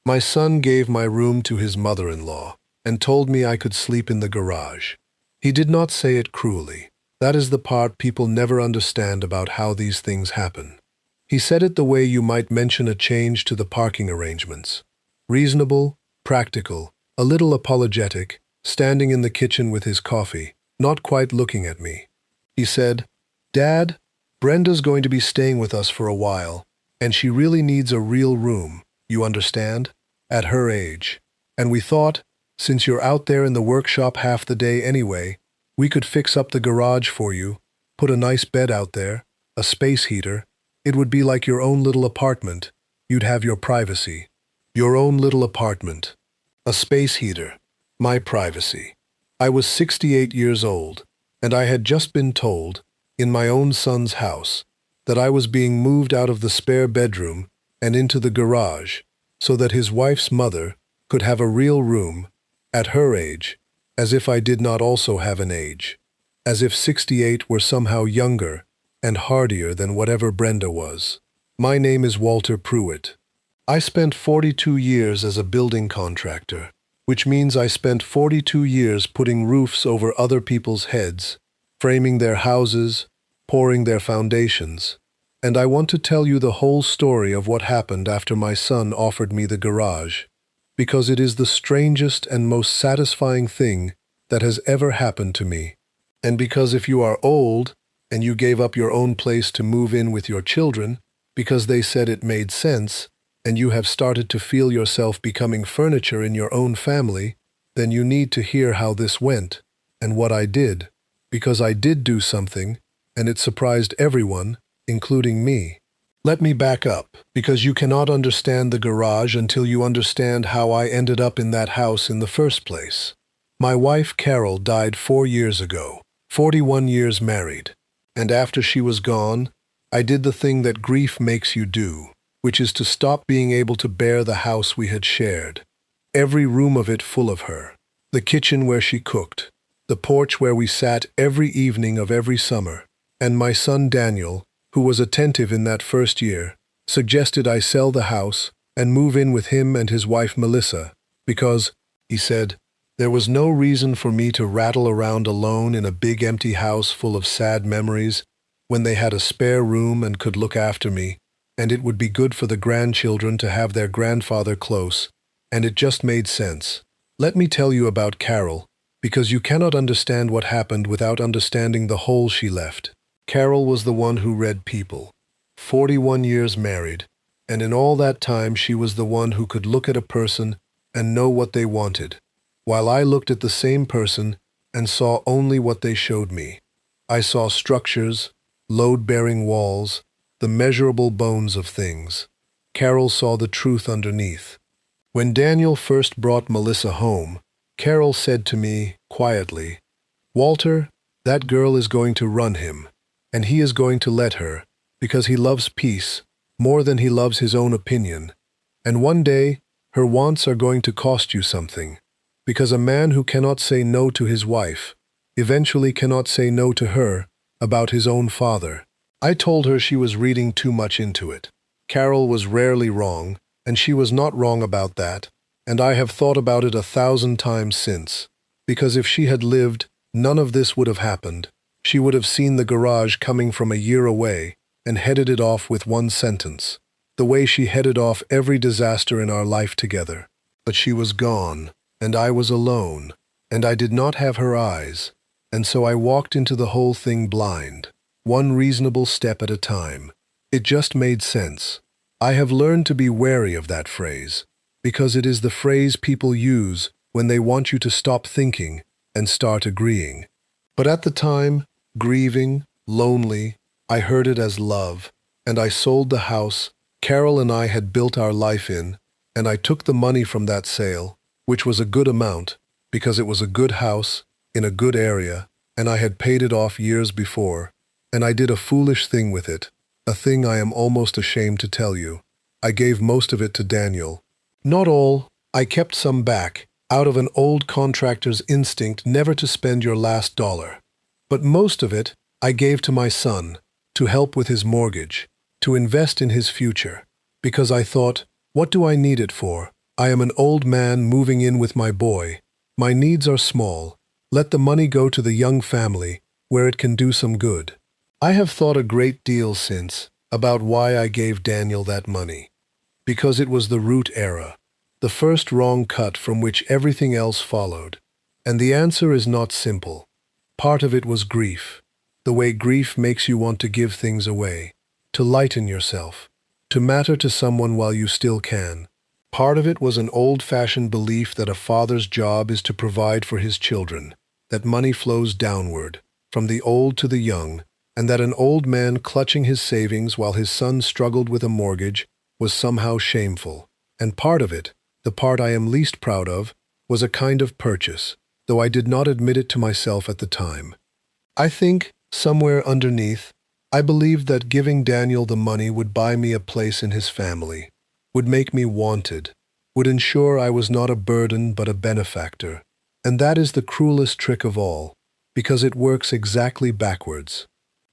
My son gave my room to his mother-in-law and told me I could sleep in the garage. He did not say it cruelly. That is the part people never understand about how these things happen. He said it the way you might mention a change to the parking arrangements. Reasonable, practical, a little apologetic, standing in the kitchen with his coffee, not quite looking at me. He said, "Dad, Brenda's going to be staying with us for a while, and she really needs a real room, you understand, at her age. And we thought, since you're out there in the workshop half the day anyway, we could fix up the garage for you, put a nice bed out there, a space heater. It would be like your own little apartment. You'd have your privacy. Your own little apartment. A space heater. My privacy." I was 68 years old, and I had just been told, in my own son's house, that I was being moved out of the spare bedroom and into the garage so that his wife's mother could have a real room at her age, as if I did not also have an age, as if 68 were somehow younger and hardier than whatever Brenda was. My name is Walter Pruitt. I spent 42 years as a building contractor, which means I spent 42 years putting roofs over other people's heads, framing their houses, pouring their foundations. And I want to tell you the whole story of what happened after my son offered me the garage, because it is the strangest and most satisfying thing that has ever happened to me. And because if you are old, and you gave up your own place to move in with your children, because they said it made sense, and you have started to feel yourself becoming furniture in your own family, then you need to hear how this went, and what I did, because I did do something, and it surprised everyone, including me. Let me back up, because you cannot understand the garage until you understand how I ended up in that house in the first place. My wife, Carol, died 4 years ago, 41 years married, and after she was gone, I did the thing that grief makes you do, which is to stop being able to bear the house we had shared. Every room of it full of her. The kitchen where she cooked. The porch where we sat every evening of every summer. And my son Daniel, who was attentive in that first year, suggested I sell the house and move in with him and his wife Melissa, because, he said, there was no reason for me to rattle around alone in a big empty house full of sad memories when they had a spare room and could look after me, and it would be good for the grandchildren to have their grandfather close, and it just made sense. Let me tell you about Carol, because you cannot understand what happened without understanding the hole she left. Carol was the one who read people. 41 years married, and in all that time she was the one who could look at a person and know what they wanted, while I looked at the same person and saw only what they showed me. I saw structures, load-bearing walls, the measurable bones of things. Carol saw the truth underneath. When Daniel first brought Melissa home, Carol said to me, quietly, "Walter, that girl is going to run him, and he is going to let her, because he loves peace more than he loves his own opinion. And one day, her wants are going to cost you something, because a man who cannot say no to his wife eventually cannot say no to her about his own father." I told her she was reading too much into it. Carol was rarely wrong, and she was not wrong about that, and I have thought about it 1,000 times since, because if she had lived, none of this would have happened. She would have seen the garage coming from a year away and headed it off with one sentence, the way she headed off every disaster in our life together. But she was gone, and I was alone, and I did not have her eyes, and so I walked into the whole thing blind, one reasonable step at a time. It just made sense. I have learned to be wary of that phrase, because it is the phrase people use when they want you to stop thinking and start agreeing. But at the time, grieving, lonely, I heard it as love, and I sold the house Carol and I had built our life in, and I took the money from that sale, which was a good amount, because it was a good house, in a good area, and I had paid it off years before, and I did a foolish thing with it, a thing I am almost ashamed to tell you. I gave most of it to Daniel. Not all, I kept some back, out of an old contractor's instinct never to spend your last dollar. But most of it I gave to my son, to help with his mortgage, to invest in his future, because I thought, what do I need it for? I am an old man moving in with my boy. My needs are small. Let the money go to the young family, where it can do some good. I have thought a great deal since about why I gave Daniel that money. Because it was the root era, the first wrong cut from which everything else followed. And the answer is not simple. Part of it was grief, the way grief makes you want to give things away, to lighten yourself, to matter to someone while you still can. Part of it was an old-fashioned belief that a father's job is to provide for his children, that money flows downward, from the old to the young, and that an old man clutching his savings while his son struggled with a mortgage was somehow shameful. And part of it, the part I am least proud of, was a kind of purchase, though I did not admit it to myself at the time. I think, somewhere underneath, I believed that giving Daniel the money would buy me a place in his family, would make me wanted, would ensure I was not a burden but a benefactor. And that is the cruelest trick of all, because it works exactly backwards.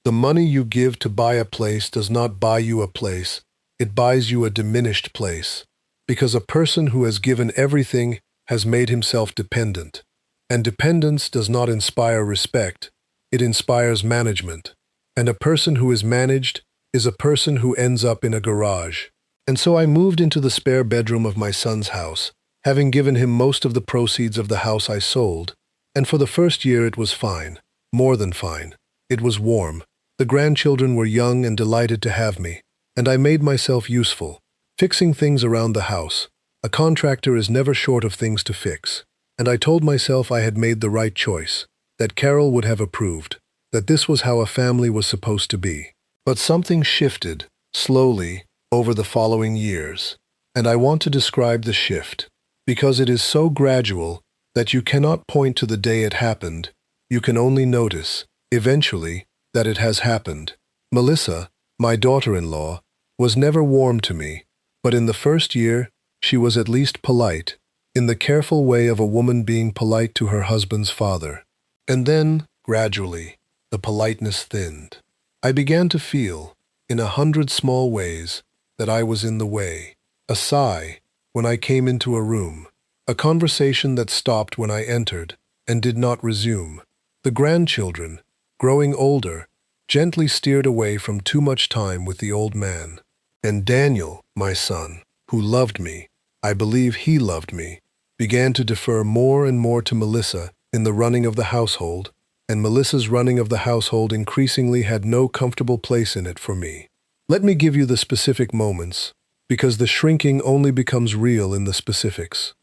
The money you give to buy a place does not buy you a place, it buys you a diminished place, because a person who has given everything has made himself dependent. And dependence does not inspire respect, it inspires management. And a person who is managed is a person who ends up in a garage. And so I moved into the spare bedroom of my son's house, having given him most of the proceeds of the house I sold, and for the first year it was fine, more than fine. It was warm. The grandchildren were young and delighted to have me, and I made myself useful, fixing things around the house. A contractor is never short of things to fix. And I told myself I had made the right choice, that Carol would have approved, that this was how a family was supposed to be. But something shifted, slowly, over the following years. And I want to describe the shift, because it is so gradual that you cannot point to the day it happened. You can only notice, eventually, that it has happened. Melissa, my daughter-in-law, was never warm to me, but in the first year, she was at least polite, in the careful way of a woman being polite to her husband's father. And then, gradually, the politeness thinned. I began to feel, in 100 small ways, that I was in the way. A sigh when I came into a room, a conversation that stopped when I entered and did not resume. The grandchildren, growing older, gently steered away from too much time with the old man. And Daniel, my son, who loved me, I believe he loved me, began to defer more and more to Melissa in the running of the household, and Melissa's running of the household increasingly had no comfortable place in it for me. Let me give you the specific moments, because the shrinking only becomes real in the specifics.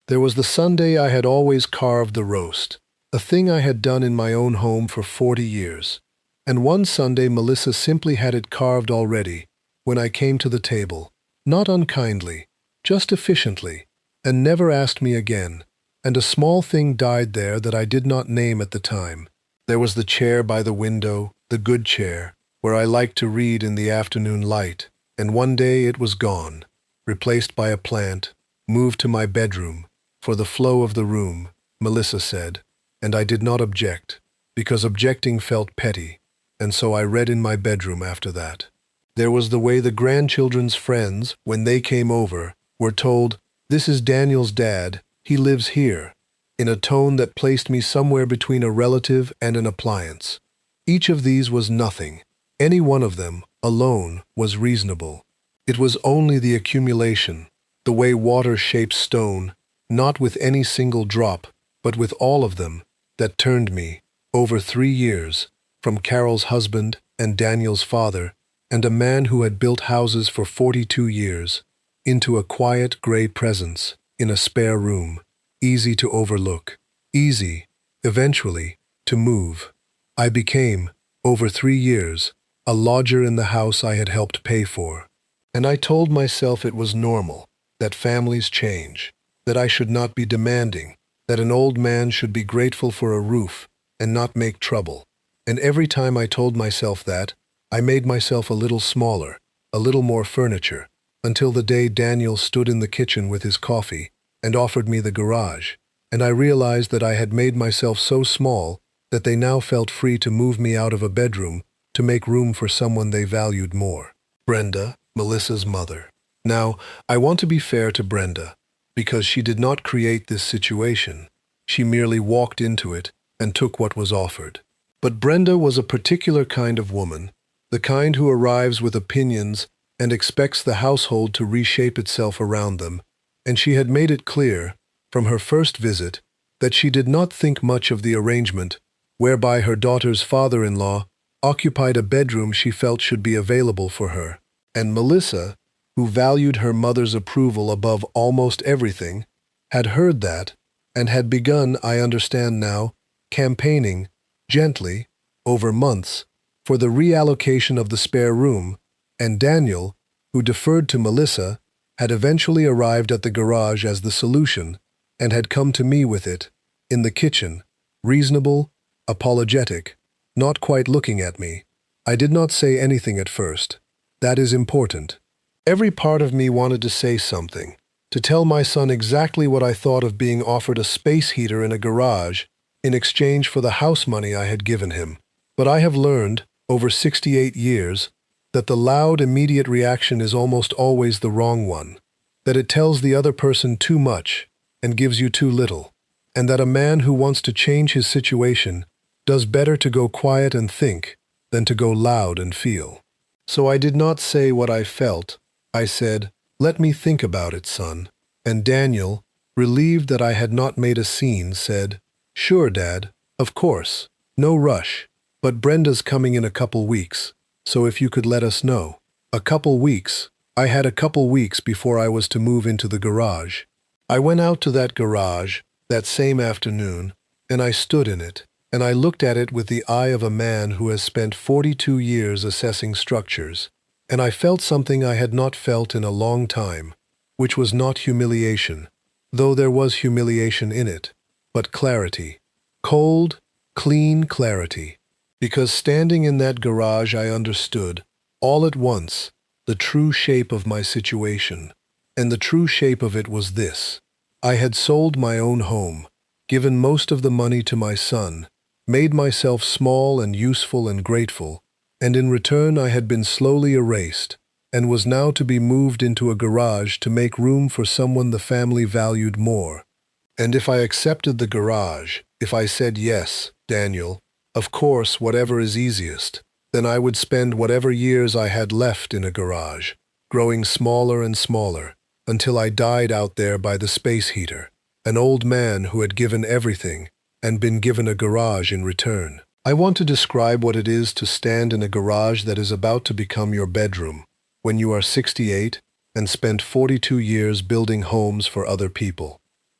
There was the Sunday I had always carved the roast, a thing I had done in my own home for 40 years. And one Sunday Melissa simply had it carved already when I came to the table, not unkindly, just efficiently, and never asked me again, and a small thing died there that I did not name at the time. There was the chair by the window, the good chair, where I liked to read in the afternoon light, and one day it was gone, replaced by a plant, moved to my bedroom, for the flow of the room, Melissa said, and I did not object, because objecting felt petty, and so I read in my bedroom after that. There was the way the grandchildren's friends, when they came over, were told, "This is Daniel's dad, he lives here," in a tone that placed me somewhere between a relative and an appliance. Each of these was nothing. Any one of them, alone, was reasonable. It was only the accumulation, the way water shapes stone, not with any single drop, but with all of them, that turned me, over 3 years, from Carol's husband and Daniel's father, and a man who had built houses for 42 years, into a quiet gray presence in a spare room, easy to overlook, easy, eventually, to move. I became, over 3 years, a lodger in the house I had helped pay for. And I told myself it was normal, that families change, that I should not be demanding, that an old man should be grateful for a roof and not make trouble. And every time I told myself that, I made myself a little smaller, a little more furniture, until the day Daniel stood in the kitchen with his coffee and offered me the garage, and I realized that I had made myself so small that they now felt free to move me out of a bedroom to make room for someone they valued more. Brenda, Melissa's mother. Now, I want to be fair to Brenda, because she did not create this situation. She merely walked into it and took what was offered. But Brenda was a particular kind of woman, the kind who arrives with opinions and expects the household to reshape itself around them, and she had made it clear, from her first visit, that she did not think much of the arrangement whereby her daughter's father-in-law occupied a bedroom she felt should be available for her. And Melissa, who valued her mother's approval above almost everything, had heard that and had begun, I understand now, campaigning, gently, over months, for the reallocation of the spare room, and Daniel, who deferred to Melissa, had eventually arrived at the garage as the solution and had come to me with it, in the kitchen, reasonable, apologetic, not quite looking at me. I did not say anything at first. That is important. Every part of me wanted to say something, to tell my son exactly what I thought of being offered a space heater in a garage in exchange for the house money I had given him. But I have learned, over 68 years, that the loud, immediate reaction is almost always the wrong one, that it tells the other person too much and gives you too little, and that a man who wants to change his situation does better to go quiet and think than to go loud and feel. So I did not say what I felt. I said, "Let me think about it, son." And Daniel, relieved that I had not made a scene, said, "Sure, Dad, of course, no rush, but Brenda's coming in a couple weeks, so if you could let us know." A couple weeks. I had a couple weeks before I was to move into the garage. I went out to that garage that same afternoon, and I stood in it, and I looked at it with the eye of a man who has spent 42 years assessing structures, and I felt something I had not felt in a long time, which was not humiliation, though there was humiliation in it, but clarity. Cold, clean clarity. Because standing in that garage I understood, all at once, the true shape of my situation. And the true shape of it was this. I had sold my own home, given most of the money to my son, made myself small and useful and grateful, and in return I had been slowly erased, and was now to be moved into a garage to make room for someone the family valued more. And if I accepted the garage, if I said yes, Daniel, of course, whatever is easiest, then I would spend whatever years I had left in a garage, growing smaller and smaller, until I died out there by the space heater, an old man who had given everything and been given a garage in return. I want to describe what it is to stand in a garage that is about to become your bedroom when you are 68 and spent 42 years building homes for other people.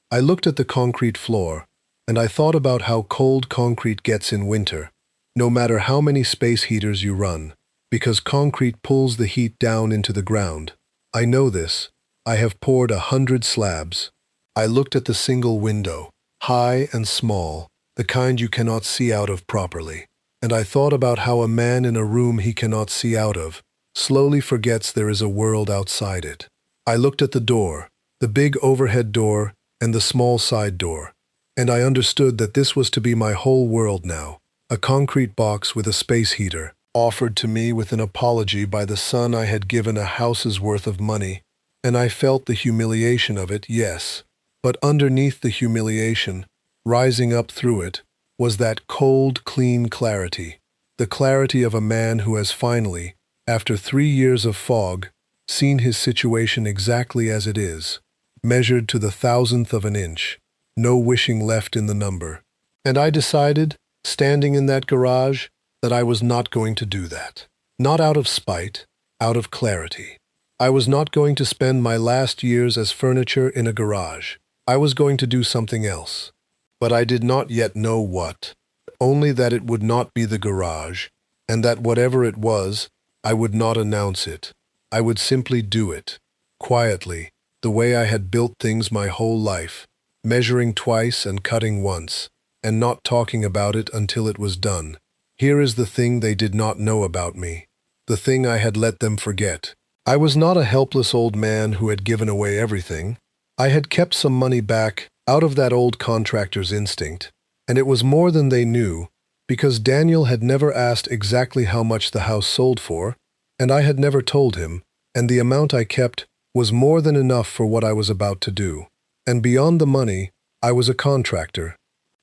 I looked at the concrete floor, and I thought about how cold concrete gets in winter, no matter how many space heaters you run, because concrete pulls the heat down into the ground. I know this. I have poured 100 slabs. I looked at the single window, high and small, the kind you cannot see out of properly, and I thought about how a man in a room he cannot see out of slowly forgets there is a world outside it. I looked at the door, the big overhead door and the small side door, and I understood that this was to be my whole world now, a concrete box with a space heater, offered to me with an apology by the son I had given a house's worth of money, and I felt the humiliation of it, yes, but underneath the humiliation, rising up through it, was that cold, clean clarity, the clarity of a man who has finally, after 3 years of fog, seen his situation exactly as it is, measured to the thousandth of an inch, no wishing left in the number. And I decided, standing in that garage, that I was not going to do that. Not out of spite, out of clarity. I was not going to spend my last years as furniture in a garage. I was going to do something else. But I did not yet know what, only that it would not be the garage, and that whatever it was, I would not announce it. I would simply do it, quietly, the way I had built things my whole life, measuring twice and cutting once, and not talking about it until it was done. Here is the thing they did not know about me, the thing I had let them forget. I was not a helpless old man who had given away everything. I had kept some money back out of that old contractor's instinct, and it was more than they knew, because Daniel had never asked exactly how much the house sold for, and I had never told him, and the amount I kept was more than enough for what I was about to do. And beyond the money, I was a contractor.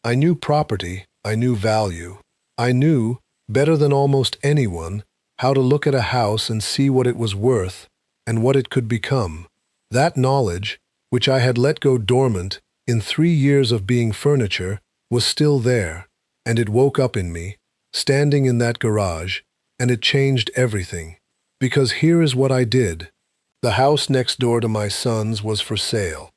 I knew property, I knew value. I knew, better than almost anyone, how to look at a house and see what it was worth and what it could become. That knowledge, which I had let go dormant in 3 years of being furniture, was still there, and it woke up in me, standing in that garage, and it changed everything. Because here is what I did. The house next door to my son's was for sale.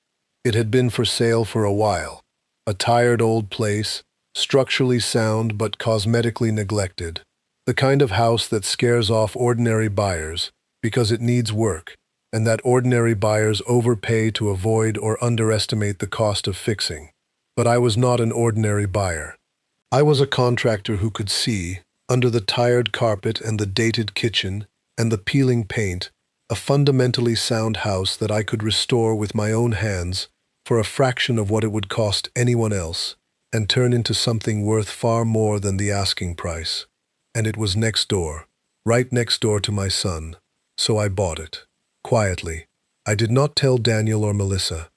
It had been for sale for a while. A tired old place, structurally sound but cosmetically neglected. The kind of house that scares off ordinary buyers because it needs work, and that ordinary buyers overpay to avoid or underestimate the cost of fixing. But I was not an ordinary buyer. I was a contractor who could see, under the tired carpet and the dated kitchen and the peeling paint, a fundamentally sound house that I could restore with my own hands for a fraction of what it would cost anyone else, and turn into something worth far more than the asking price. And it was next door, right next door to my son. So I bought it. Quietly. I did not tell Daniel or Melissa.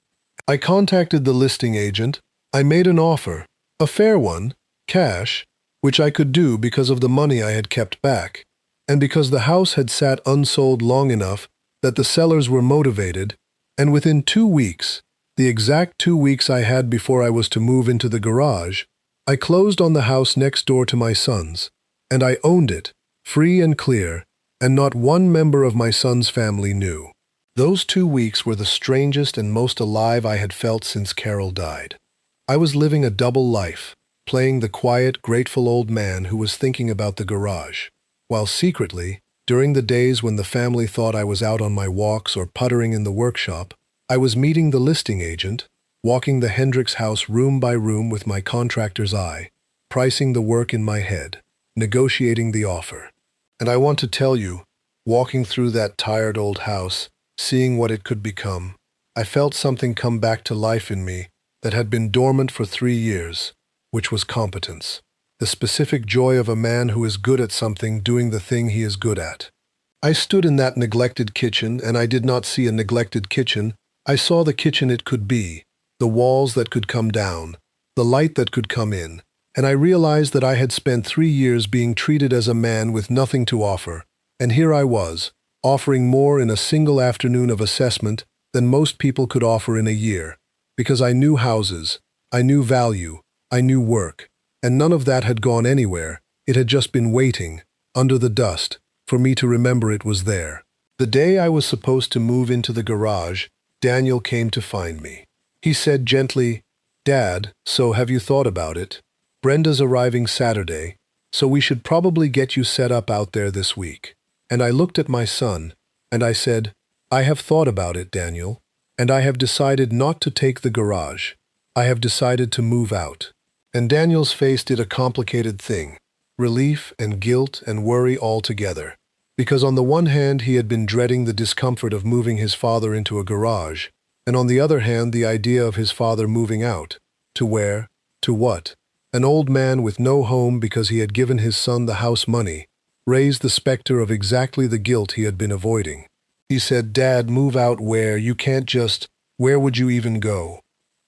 I contacted the listing agent. I made an offer, a fair one, cash, which I could do because of the money I had kept back, and because the house had sat unsold long enough that the sellers were motivated, and within 2 weeks, the exact 2 weeks I had before I was to move into the garage, I closed on the house next door to my son's, and I owned it, free and clear, and not one member of my son's family knew. Those 2 weeks were the strangest and most alive I had felt since Carol died. I was living a double life, playing the quiet, grateful old man who was thinking about the garage, while secretly, during the days when the family thought I was out on my walks or puttering in the workshop, I was meeting the listing agent, walking the Hendricks house room by room with my contractor's eye, pricing the work in my head, negotiating the offer. And I want to tell you, walking through that tired old house, seeing what it could become, I felt something come back to life in me that had been dormant for 3 years, which was competence. The specific joy of a man who is good at something doing the thing he is good at. I stood in that neglected kitchen, and I did not see a neglected kitchen. I saw the kitchen it could be, the walls that could come down, the light that could come in, and I realized that I had spent 3 years being treated as a man with nothing to offer, and here I was, offering more in a single afternoon of assessment than most people could offer in a year, because I knew houses, I knew value, I knew work, and none of that had gone anywhere. It had just been waiting, under the dust, for me to remember it was there. The day I was supposed to move into the garage, Daniel came to find me. He said gently, "Dad, so have you thought about it? Brenda's arriving Saturday, so we should probably get you set up out there this week." And I looked at my son, and I said, "I have thought about it, Daniel, and I have decided not to take the garage. I have decided to move out." And Daniel's face did a complicated thing, relief and guilt and worry all together. Because on the one hand he had been dreading the discomfort of moving his father into a garage, and on the other hand the idea of his father moving out. To where? To what? An old man with no home because he had given his son the house money, raised the specter of exactly the guilt he had been avoiding. He said, "Dad, move out where? You can't just... Where would you even go?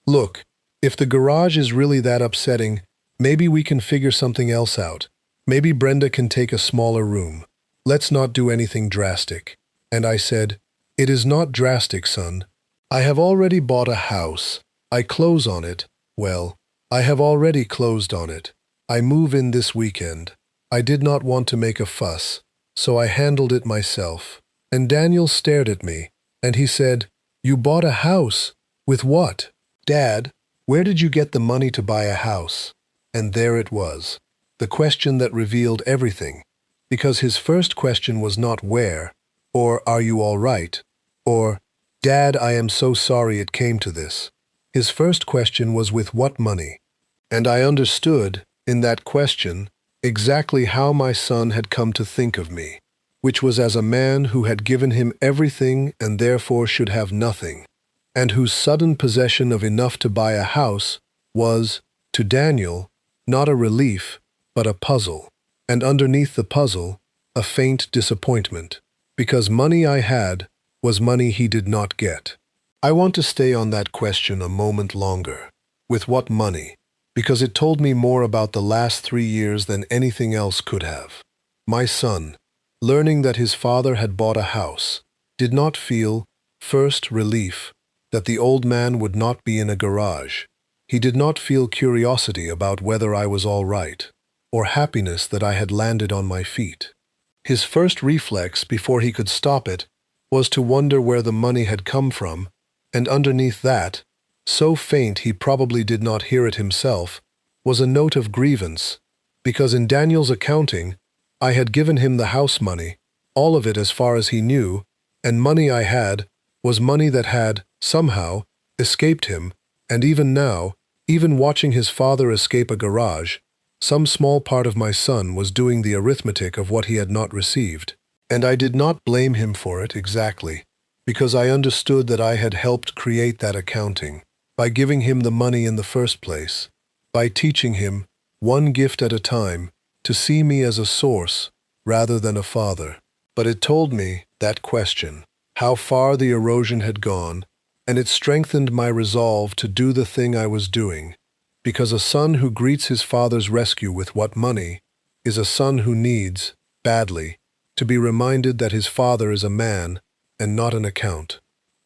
Look, if the garage is really that upsetting, maybe we can figure something else out. Maybe Brenda can take a smaller room. Let's not do anything drastic." And I said, "It is not drastic, son. I have already bought a house. I close on it. Well, I have already closed on it. I move in this weekend. I did not want to make a fuss, so I handled it myself." And Daniel stared at me, and he said, "You bought a house? With what? Dad, where did you get the money to buy a house?" And there it was, the question that revealed everything. Because his first question was not where, or are you all right, or Dad, I am so sorry it came to this. His first question was with what money? And I understood, in that question, exactly how my son had come to think of me, which was as a man who had given him everything and therefore should have nothing, and whose sudden possession of enough to buy a house was, to Daniel, not a relief, but a puzzle, and underneath the puzzle, a faint disappointment, because money I had was money he did not get. I want to stay on that question a moment longer. With what money? Because it told me more about the last 3 years than anything else could have. My son, learning that his father had bought a house, did not feel, first, relief that the old man would not be in a garage. He did not feel curiosity about whether I was all right, or happiness that I had landed on my feet. His first reflex before he could stop it was to wonder where the money had come from, and underneath that, so faint he probably did not hear it himself, was a note of grievance, because in Daniel's accounting, I had given him the house money, all of it as far as he knew, and money I had was money that had, somehow, escaped him, and even now, even watching his father escape a garage, some small part of my son was doing the arithmetic of what he had not received. And I did not blame him for it exactly, because I understood that I had helped create that accounting, by giving him the money in the first place, by teaching him, one gift at a time, to see me as a source rather than a father. But it told me, that question, how far the erosion had gone, and it strengthened my resolve to do the thing I was doing, because a son who greets his father's rescue with what money is a son who needs, badly, to be reminded that his father is a man and not an account.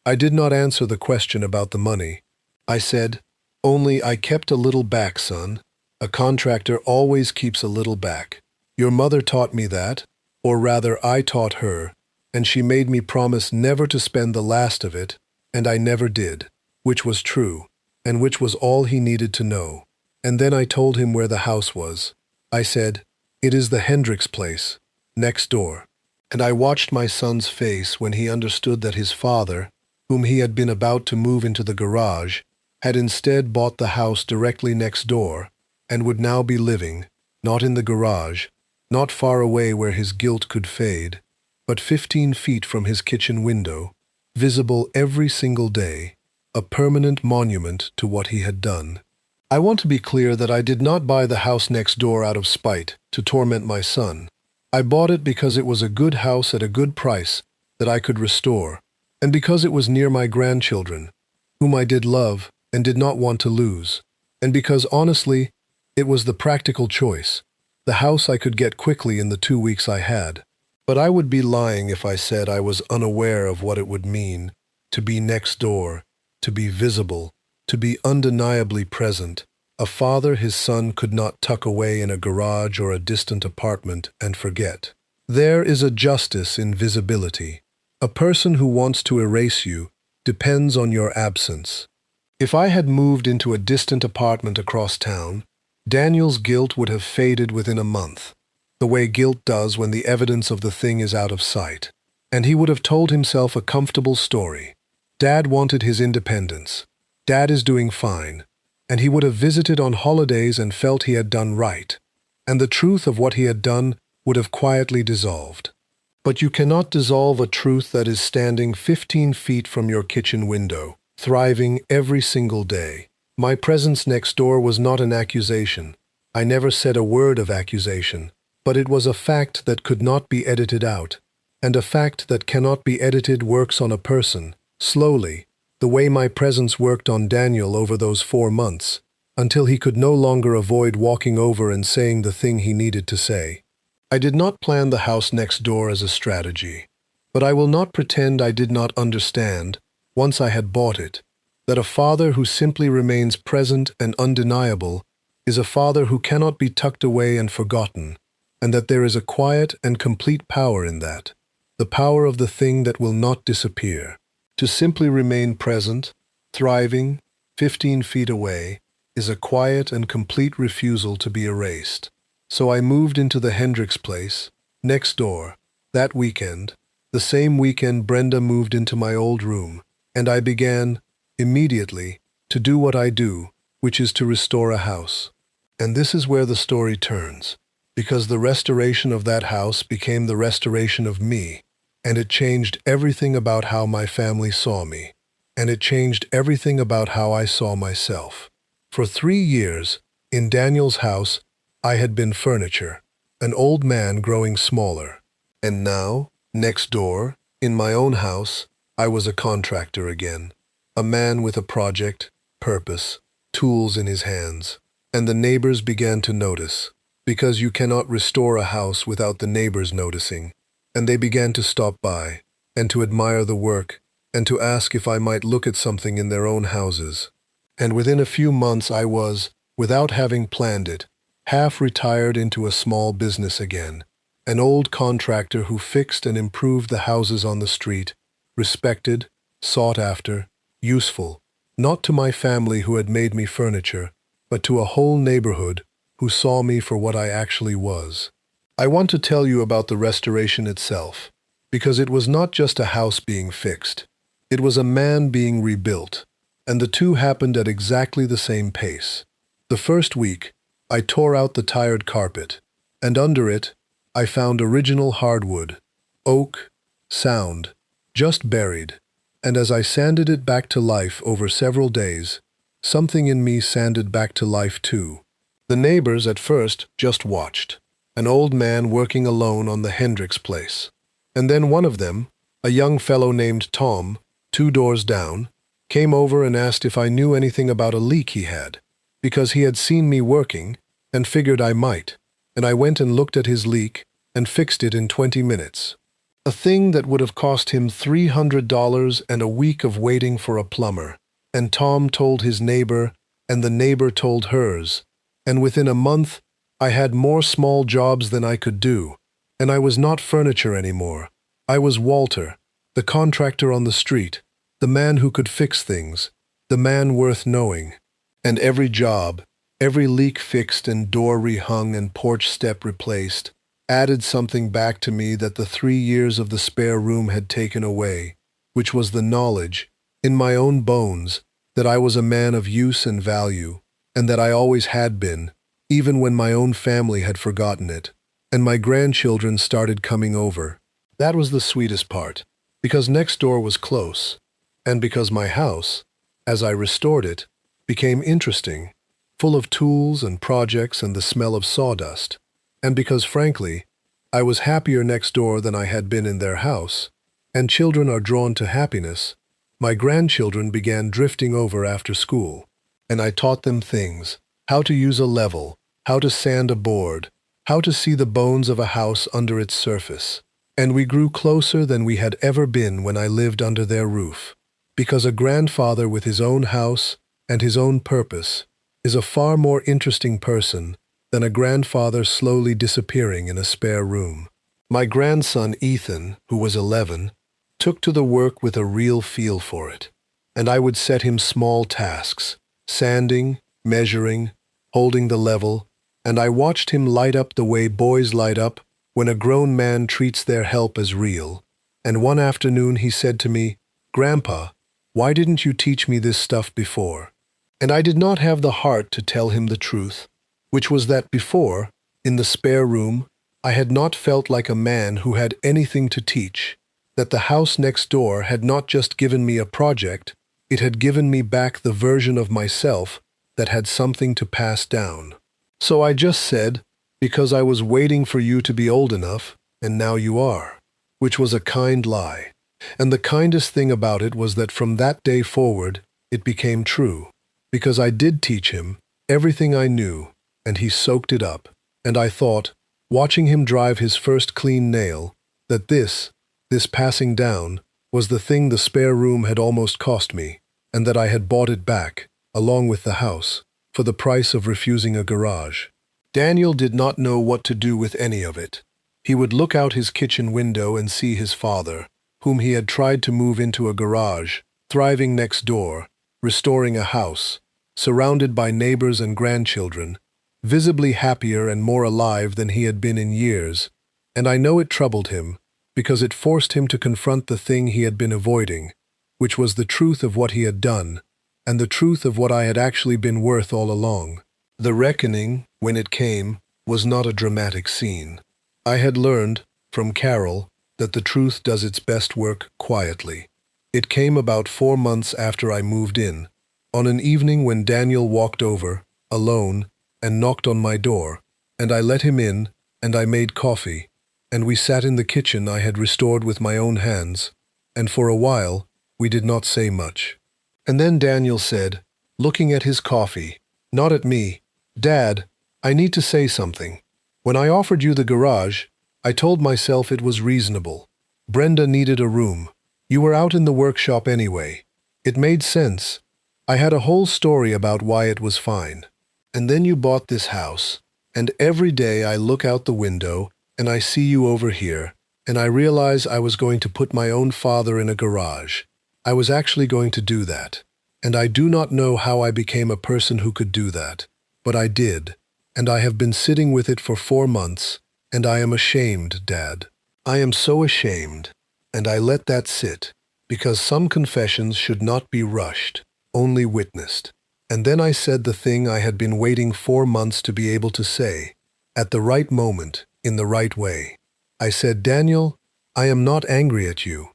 I did not answer the question about the money. I said, "Only I kept a little back, son. A contractor always keeps a little back. Your mother taught me that, or rather I taught her, and she made me promise never to spend the last of it, and I never did," which was true, and which was all he needed to know. And then I told him where the house was. I said, "It is the Hendricks place, next door." And I watched my son's face when he understood that his father, whom he had been about to move into the garage, had instead bought the house directly next door, and would now be living, not in the garage, not far away where his guilt could fade, but 15 feet from his kitchen window, visible every single day, a permanent monument to what he had done. I want to be clear that I did not buy the house next door out of spite, to torment my son. I bought it because it was a good house at a good price that I could restore, and because it was near my grandchildren, whom I did love and did not want to lose, and because, honestly, it was the practical choice, the house I could get quickly in the 2 weeks I had. But I would be lying if I said I was unaware of what it would mean to be next door, to be visible, to be undeniably present, a father his son could not tuck away in a garage or a distant apartment and forget. There is a justice in visibility. A person who wants to erase you depends on your absence. If I had moved into a distant apartment across town, Daniel's guilt would have faded within a month, the way guilt does when the evidence of the thing is out of sight, and he would have told himself a comfortable story. Dad wanted his independence. Dad is doing fine. And he would have visited on holidays and felt he had done right, and the truth of what he had done would have quietly dissolved. But you cannot dissolve a truth that is standing 15 feet from your kitchen window, thriving every single day. My presence next door was not an accusation. I never said a word of accusation, but it was a fact that could not be edited out, and a fact that cannot be edited works on a person, slowly, the way my presence worked on Daniel over those 4 months, until he could no longer avoid walking over and saying the thing he needed to say. I did not plan the house next door as a strategy, but I will not pretend I did not understand, once I had bought it, that a father who simply remains present and undeniable is a father who cannot be tucked away and forgotten, and that there is a quiet and complete power in that, the power of the thing that will not disappear. To simply remain present, thriving, 15 feet away, is a quiet and complete refusal to be erased. So I moved into the Hendricks place, next door, that weekend, the same weekend Brenda moved into my old room, and I began, immediately, to do what I do, which is to restore a house. And this is where the story turns, because the restoration of that house became the restoration of me, and it changed everything about how my family saw me, and it changed everything about how I saw myself. For 3 years, in Daniel's house, I had been furniture, an old man growing smaller. And now, next door, in my own house, I was a contractor again, a man with a project, purpose, tools in his hands. And the neighbors began to notice, because you cannot restore a house without the neighbors noticing. And they began to stop by, and to admire the work, and to ask if I might look at something in their own houses. And within a few months I was, without having planned it, half retired into a small business again, an old contractor who fixed and improved the houses on the street, respected, sought after, useful, not to my family who had made me furniture, but to a whole neighborhood who saw me for what I actually was. I want to tell you about the restoration itself, because it was not just a house being fixed. It was a man being rebuilt, and the two happened at exactly the same pace. The first week, I tore out the tired carpet, and under it, I found original hardwood, oak, sound, just buried, and as I sanded it back to life over several days, something in me sanded back to life too. The neighbors at first just watched, an old man working alone on the Hendricks place. And then one of them, a young fellow named Tom, 2 doors down, came over and asked if I knew anything about a leak he had, because he had seen me working and figured I might, and I went and looked at his leak and fixed it in 20 minutes. A thing that would have cost him $300 and a week of waiting for a plumber. And Tom told his neighbor, and the neighbor told hers, and within a month I had more small jobs than I could do, and I was not furniture anymore. I was Walter, the contractor on the street, the man who could fix things, the man worth knowing. And every job, every leak fixed and door rehung and porch step replaced, added something back to me that the 3 years of the spare room had taken away, which was the knowledge, in my own bones, that I was a man of use and value, and that I always had been, even when my own family had forgotten it, and my grandchildren started coming over. That was the sweetest part, because next door was close, and because my house, as I restored it, became interesting, full of tools and projects and the smell of sawdust, and because, frankly, I was happier next door than I had been in their house, and children are drawn to happiness. My grandchildren began drifting over after school, and I taught them things, how to use a level, how to sand a board, how to see the bones of a house under its surface. And we grew closer than we had ever been when I lived under their roof, because a grandfather with his own house and his own purpose is a far more interesting person than a grandfather slowly disappearing in a spare room. My grandson Ethan, who was 11, took to the work with a real feel for it, and I would set him small tasks, sanding, measuring, holding the level, and I watched him light up the way boys light up when a grown man treats their help as real. And one afternoon he said to me, "Grandpa, why didn't you teach me this stuff before?" And I did not have the heart to tell him the truth, which was that before, in the spare room, I had not felt like a man who had anything to teach, that the house next door had not just given me a project, it had given me back the version of myself that had something to pass down. So I just said, because I was waiting for you to be old enough, and now you are, which was a kind lie. And the kindest thing about it was that from that day forward, it became true, because I did teach him everything I knew, and he soaked it up. And I thought, watching him drive his first clean nail, that this passing down, was the thing the spare room had almost cost me, and that I had bought it back, along with the house, for the price of refusing a garage. Daniel did not know what to do with any of it. He would look out his kitchen window and see his father, whom he had tried to move into a garage, thriving next door, restoring a house, surrounded by neighbors and grandchildren, visibly happier and more alive than he had been in years, and I know it troubled him, because it forced him to confront the thing he had been avoiding, which was the truth of what he had done, and the truth of what I had actually been worth all along. The reckoning, when it came, was not a dramatic scene. I had learned, from Carol, that the truth does its best work quietly. It came about 4 months after I moved in, on an evening when Daniel walked over, alone, and knocked on my door, and I let him in, and I made coffee, and we sat in the kitchen I had restored with my own hands, and for a while we did not say much. And then Daniel said, looking at his coffee, not at me, "Dad, I need to say something. When I offered you the garage, I told myself it was reasonable. Brenda needed a room. You were out in the workshop anyway. It made sense. I had a whole story about why it was fine. And then you bought this house. And every day I look out the window and I see you over here, and I realize I was going to put my own father in a garage. I was actually going to do that. And I do not know how I became a person who could do that. But I did. And I have been sitting with it for 4 months, and I am ashamed, Dad. I am so ashamed. And I let that sit, because some confessions should not be rushed, only witnessed. And then I said the thing I had been waiting 4 months to be able to say, at the right moment, in the right way. I said, Daniel, I am not angry at you.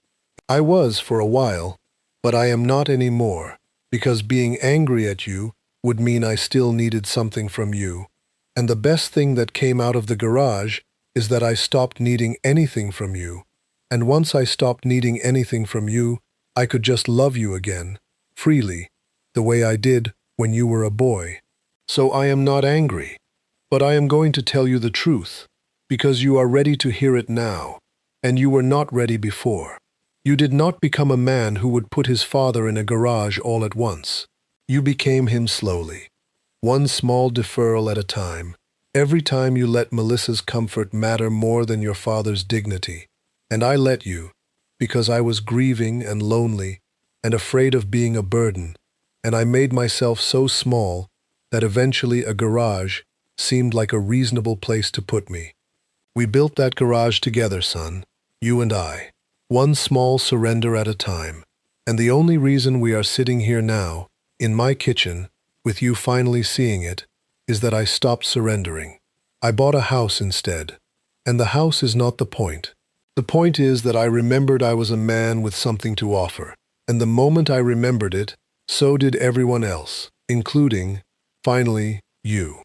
I was for a while, but I am not anymore, because being angry at you would mean I still needed something from you. And the best thing that came out of the garage is that I stopped needing anything from you. And once I stopped needing anything from you, I could just love you again, freely, the way I did when you were a boy. So I am not angry, but I am going to tell you the truth, because you are ready to hear it now, and you were not ready before. You did not become a man who would put his father in a garage all at once. You became him slowly, one small deferral at a time, every time you let Melissa's comfort matter more than your father's dignity. And I let you, because I was grieving and lonely and afraid of being a burden, and I made myself so small that eventually a garage seemed like a reasonable place to put me. We built that garage together, son, you and I, one small surrender at a time. And the only reason we are sitting here now, in my kitchen, with you finally seeing it, is that I stopped surrendering. I bought a house instead. And the house is not the point. The point is that I remembered I was a man with something to offer. And the moment I remembered it, so did everyone else, including, finally, you.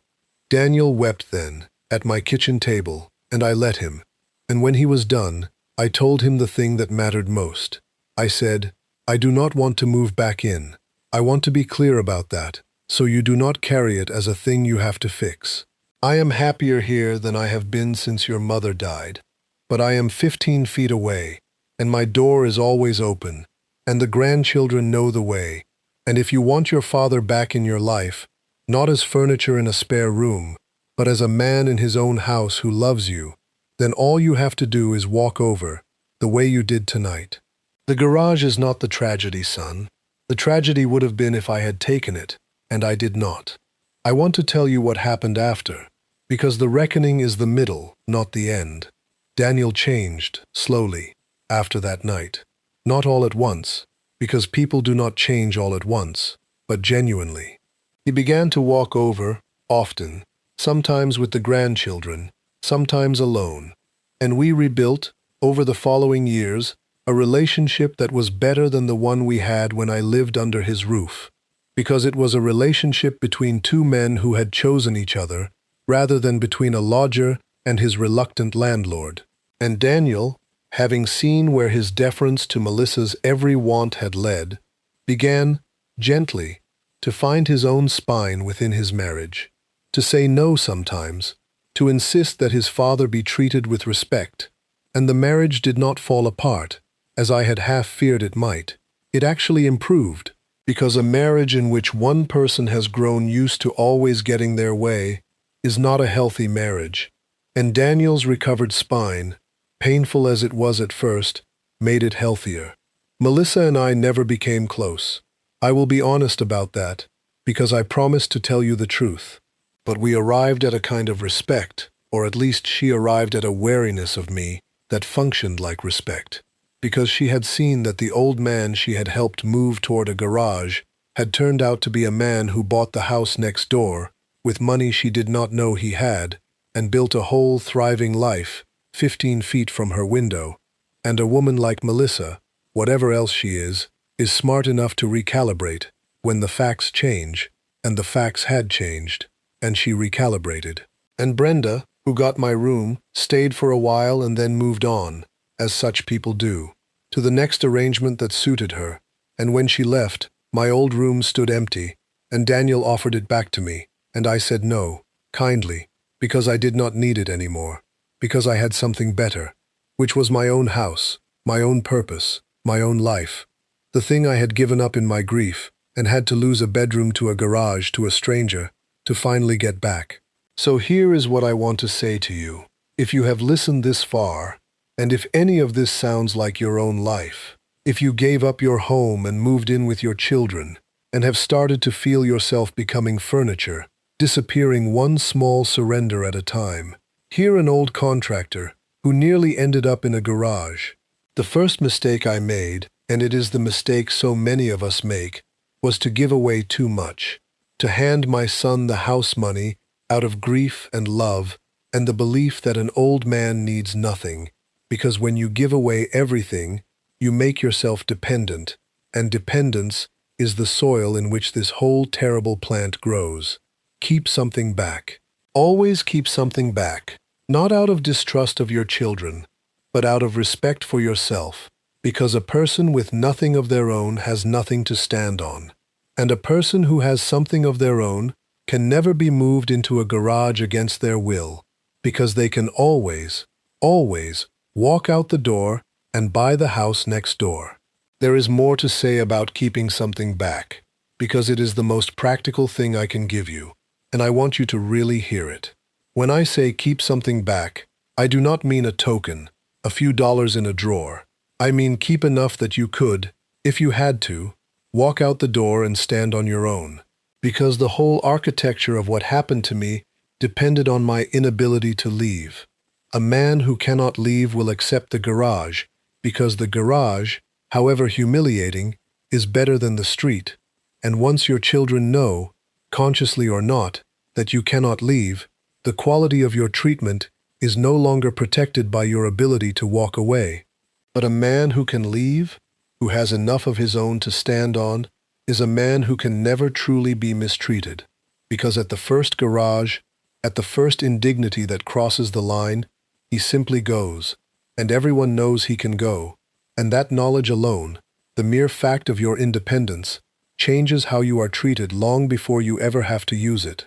Daniel wept then, at my kitchen table, and I let him. And when he was done, I told him the thing that mattered most. I said, I do not want to move back in. I want to be clear about that, so you do not carry it as a thing you have to fix. I am happier here than I have been since your mother died. But I am 15 feet away, and my door is always open, and the grandchildren know the way. And if you want your father back in your life, not as furniture in a spare room, but as a man in his own house who loves you, then all you have to do is walk over, the way you did tonight. The garage is not the tragedy, son. The tragedy would have been if I had taken it, and I did not. I want to tell you what happened after, because the reckoning is the middle, not the end. Daniel changed, slowly, after that night. Not all at once, because people do not change all at once, but genuinely. He began to walk over, often, sometimes with the grandchildren, sometimes alone. And we rebuilt, over the following years, a relationship that was better than the one we had when I lived under his roof, because it was a relationship between two men who had chosen each other, rather than between a lodger and his reluctant landlord. And Daniel, having seen where his deference to Melissa's every want had led, began, gently, to find his own spine within his marriage, to say no sometimes, to insist that his father be treated with respect. And the marriage did not fall apart, as I had half feared it might. It actually improved, because a marriage in which one person has grown used to always getting their way is not a healthy marriage. And Daniel's recovered spine, painful as it was at first, made it healthier. Melissa and I never became close. I will be honest about that, because I promised to tell you the truth. But we arrived at a kind of respect, or at least she arrived at a wariness of me that functioned like respect, because she had seen that the old man she had helped move toward a garage had turned out to be a man who bought the house next door with money she did not know he had, and built a whole thriving life 15 feet from her window. And a woman like Melissa, whatever else she is smart enough to recalibrate when the facts change, and the facts had changed, and she recalibrated. And Brenda, who got my room, stayed for a while and then moved on, as such people do, to the next arrangement that suited her. And when she left, My old room stood empty, and Daniel offered it back to me, and I said no, kindly, because I did not need it anymore, because I had something better, which was my own house, my own purpose, my own life. The thing I had given up in my grief, and had to lose a bedroom to a garage to a stranger, to finally get back. So here is what I want to say to you. If you have listened this far, and if any of this sounds like your own life, if you gave up your home and moved in with your children, and have started to feel yourself becoming furniture, disappearing one small surrender at a time, hear an old contractor who nearly ended up in a garage. The first mistake I made, and it is the mistake so many of us make, was to give away too much, to hand my son the house money out of grief and love and the belief that an old man needs nothing, because when you give away everything, you make yourself dependent, and dependence is the soil in which this whole terrible plant grows. Keep something back. Always keep something back, not out of distrust of your children, but out of respect for yourself, because a person with nothing of their own has nothing to stand on, and a person who has something of their own can never be moved into a garage against their will, because they can always walk out the door and buy the house next door. There is more to say about keeping something back, because it is the most practical thing I can give you, and I want you to really hear it. When I say keep something back, I do not mean a token, a few dollars in a drawer. I mean keep enough that you could, if you had to, walk out the door and stand on your own. Because the whole architecture of what happened to me depended on my inability to leave. A man who cannot leave will accept the garage, because the garage, however humiliating, is better than the street. And once your children know, consciously or not, that you cannot leave, the quality of your treatment is no longer protected by your ability to walk away. But a man who can leave, who has enough of his own to stand on, is a man who can never truly be mistreated, because at the first garage, at the first indignity that crosses the line, he simply goes, and everyone knows he can go, and that knowledge alone, the mere fact of your independence, changes how you are treated long before you ever have to use it.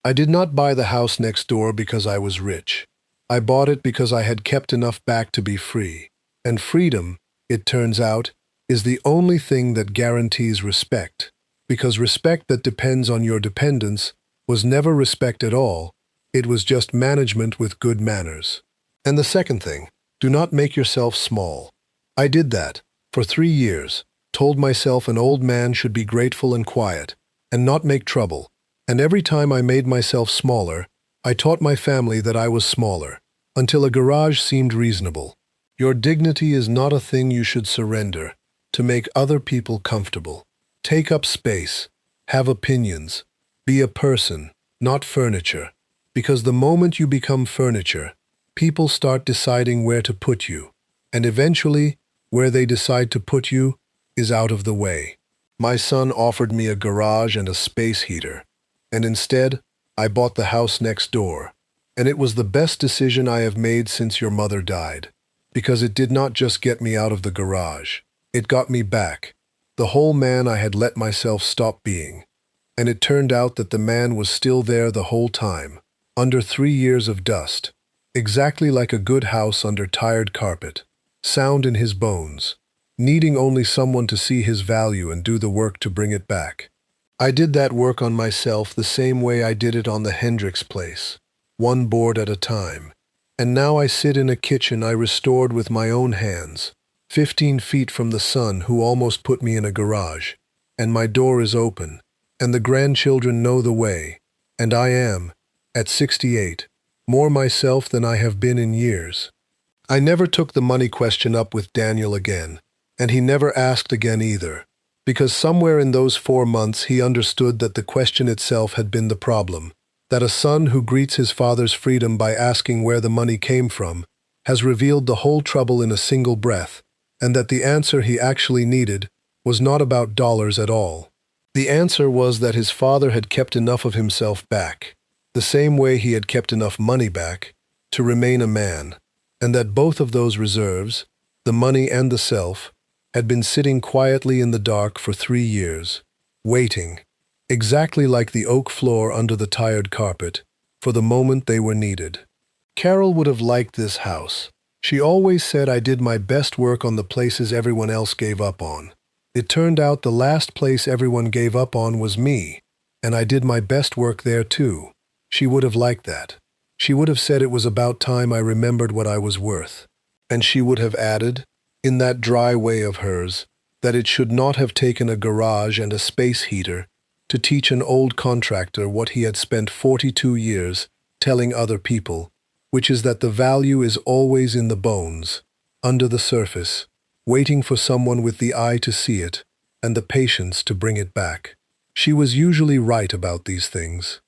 I did not buy the house next door because I was rich. I bought it because I had kept enough back to be free. And freedom, it turns out, is the only thing that guarantees respect, because respect that depends on your dependence was never respect at all, it was just management with good manners. And the second thing, do not make yourself small. I did that, for 3 years, told myself an old man should be grateful and quiet, and not make trouble, and every time I made myself smaller, I taught my family that I was smaller, until a garage seemed reasonable. Your dignity is not a thing you should surrender to make other people comfortable. Take up space, have opinions, be a person, not furniture, because the moment you become furniture, people start deciding where to put you, and eventually, where they decide to put you is out of the way. My son offered me a garage and a space heater, and instead, I bought the house next door, and it was the best decision I have made since your mother died, because it did not just get me out of the garage. It got me back, the whole man I had let myself stop being. And it turned out that the man was still there the whole time, under 3 years of dust, exactly like a good house under tired carpet, sound in his bones, needing only someone to see his value and do the work to bring it back. I did that work on myself the same way I did it on the Hendricks place, one board at a time. And now I sit in a kitchen I restored with my own hands, 15 feet from the son who almost put me in a garage, and my door is open, and the grandchildren know the way, and I am, at 68, more myself than I have been in years. I never took the money question up with Daniel again, and he never asked again either, because somewhere in those 4 months he understood that the question itself had been the problem, that a son who greets his father's freedom by asking where the money came from has revealed the whole trouble in a single breath, and that the answer he actually needed was not about dollars at all. The answer was that his father had kept enough of himself back, the same way he had kept enough money back, to remain a man, and that both of those reserves, the money and the self, had been sitting quietly in the dark for 3 years, waiting, exactly like the oak floor under the tired carpet, for the moment they were needed. Carol would have liked this house. She always said I did my best work on the places everyone else gave up on. It turned out the last place everyone gave up on was me, and I did my best work there too. She would have liked that. She would have said it was about time I remembered what I was worth. And she would have added, in that dry way of hers, that it should not have taken a garage and a space heater to teach an old contractor what he had spent 42 years telling other people, which is that the value is always in the bones, under the surface, waiting for someone with the eye to see it and the patience to bring it back. She was usually right about these things.